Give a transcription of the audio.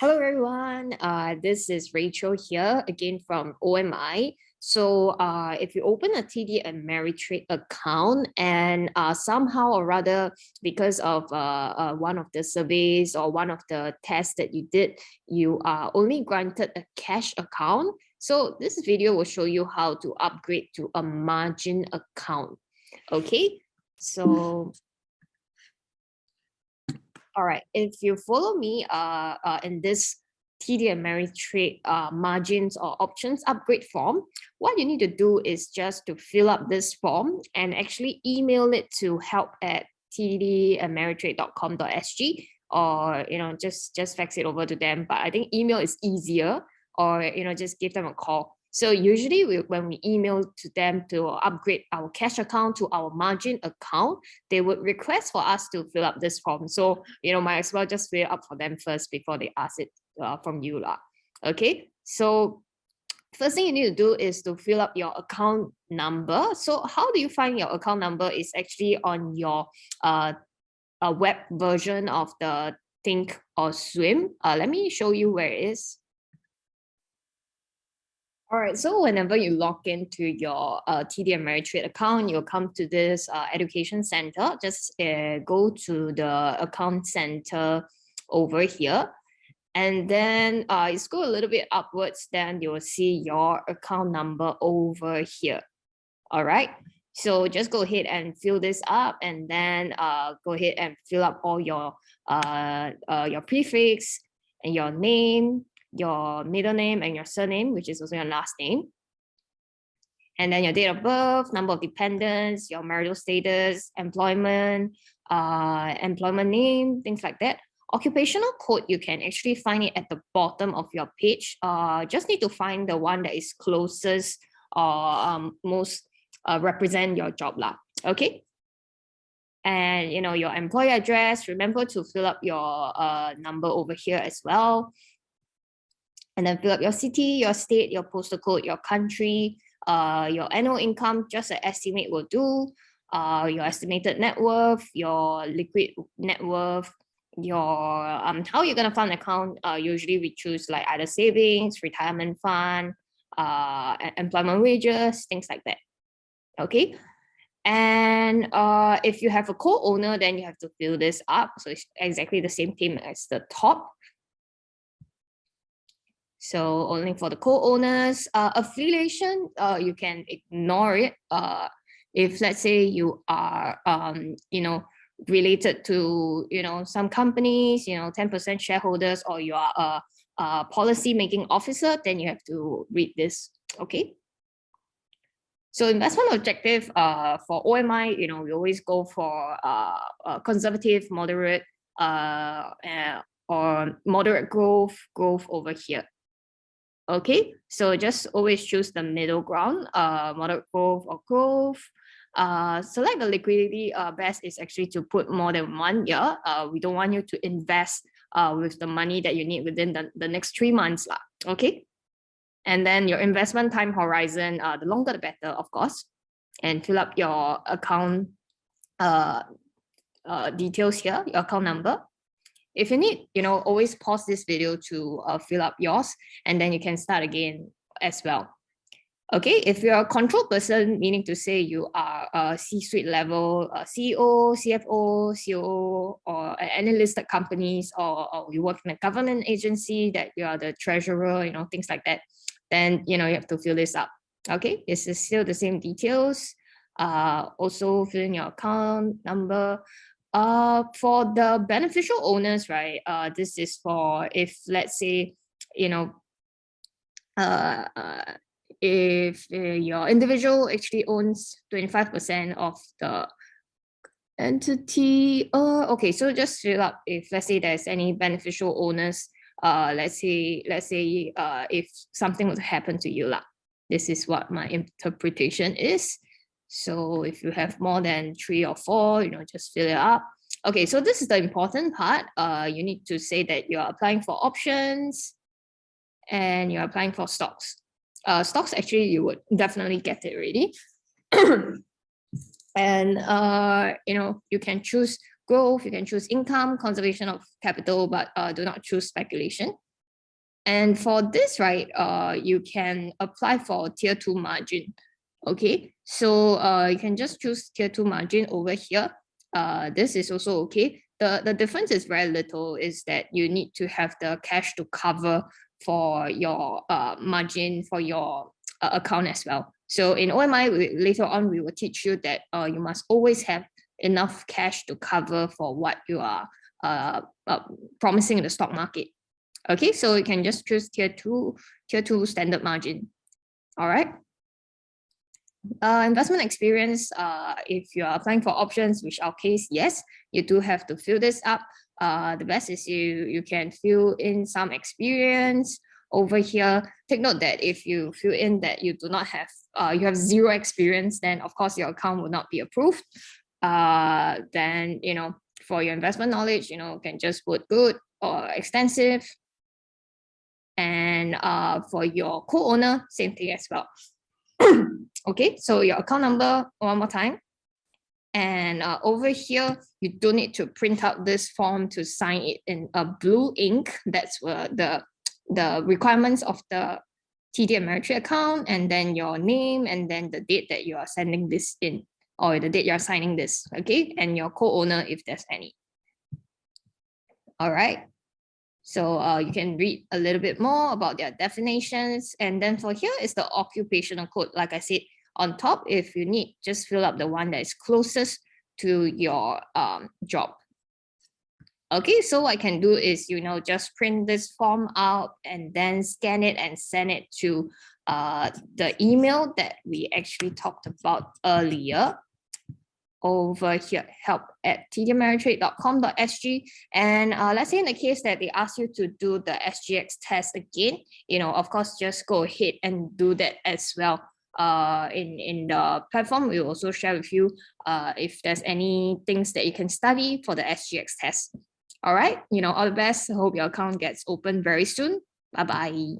Hello everyone, this is Rachel here again from OMI. So if you open a TD Ameritrade account and somehow or rather because of one of the surveys or one of the tests that you did, you are only granted a cash account. So this video will show you how to upgrade to a margin account. Okay, so all right, if you follow me in this TD Ameritrade margins or options upgrade form, what you need to do is just to fill up this form and actually email it to help@tdameritrade.com.sg, or just fax it over to them. But I think email is easier, or just give them a call. So usually when we email to them to upgrade our cash account to our margin account, they would request for us to fill up this form. So, might as well just fill it up for them first before they ask it from you. Okay, so first thing you need to do is to fill up your account number. So how do you find your account number? Is actually on your web version of the Think or Swim. Let me show you where it is. All right, so whenever you log into your TD Ameritrade account, you'll come to this education center. Just go to the account center over here. And then you scroll a little bit upwards, then you will see your account number over here. All right, so just go ahead and fill this up, and then go ahead and fill up all your prefix and your name, your middle name and your surname, which is also your last name. And then your date of birth, number of dependents, your marital status, employment, employment name, things like that. Occupational code, you can actually find it at the bottom of your page. Just need to find the one that is closest or most represent your job lah. Okay. And your employer address, remember to fill up your number over here as well. And then fill up your city, your state, your postal code, your country, your annual income, just an estimate will do, your estimated net worth, your liquid net worth, your how you're gonna fund an account. Usually we choose like either savings, retirement fund, employment wages, things like that. Okay. And if you have a co-owner, then you have to fill this up. So it's exactly the same thing as the top. So only for the co-owners. Affiliation, you can ignore it. If let's say you are related to some companies, 10% shareholders, or you are a policy making officer, then you have to read this. Okay. So investment objective for OMI, we always go for conservative, moderate, or moderate growth over here. Okay, so just always choose the middle ground, moderate growth or growth. Select the liquidity. Best is actually to put more than 1 year. We don't want you to invest with the money that you need within the next 3 months lah. Okay, and then your investment time horizon, the longer the better, of course. And fill up your account details here, your account number. If you need, always pause this video to fill up yours, and then you can start again as well. Okay, if you're a control person, meaning to say you are a C-suite level, CEO, CFO, COO, or any listed companies, or you work in a government agency that you are the treasurer, things like that, then, you have to fill this up. Okay, this is still the same details. Also fill in your account number. For the beneficial owners, right? This is for if let's say, if your individual actually owns 25% of the entity. Okay, so just fill up if let's say there's any beneficial owners. Let's say if something would happen to you lah. This is what my interpretation is. So if you have more than 3 or 4, just fill it up. Okay, so this is the important part. You need to say that you're applying for options and you're applying for stocks. Stocks, actually, you would definitely get it already. And, you can choose growth, you can choose income, conservation of capital, but do not choose speculation. And for this, right, you can apply for tier 2 margin. Okay, so you can just choose tier 2 margin over here. This is also okay. The difference is very little, is that you need to have the cash to cover for your margin for your account as well. So in OMI, later on, we will teach you that you must always have enough cash to cover for what you are promising in the stock market. Okay, so you can just choose tier two standard margin. All right. Investment experience, if you are applying for options, which our case, yes, you do have to fill this up. The best is you can fill in some experience over here. Take note that if you fill in that you do not have, you have zero experience, then of course your account will not be approved. Then, you know, for your investment knowledge, you know, can just put good or extensive. And for your co-owner, same thing as well. Okay, so your account number one more time. And over here, you don't need to print out this form to sign it in a blue ink. That's the requirements of the TD Ameritrade account, and then your name, and then the date that you are sending this in, or the date you're signing this, okay? And your co-owner, if there's any. All right. So you can read a little bit more about their definitions. And then for here is the occupational code. Like I said, on top, if you need, just fill up the one that is closest to your job. Okay, so what I can do is, you know, just print this form out and then scan it and send it to the email that we actually talked about earlier. Over here, help@tdameritrade.com.sg. And let's say in the case that they ask you to do the SGX test again, you know, of course, just go ahead and do that as well. In the platform, we will also share with you if there's any things that you can study for the SGX test. All right, you know, all the best. I hope your account gets open very soon. Bye-bye.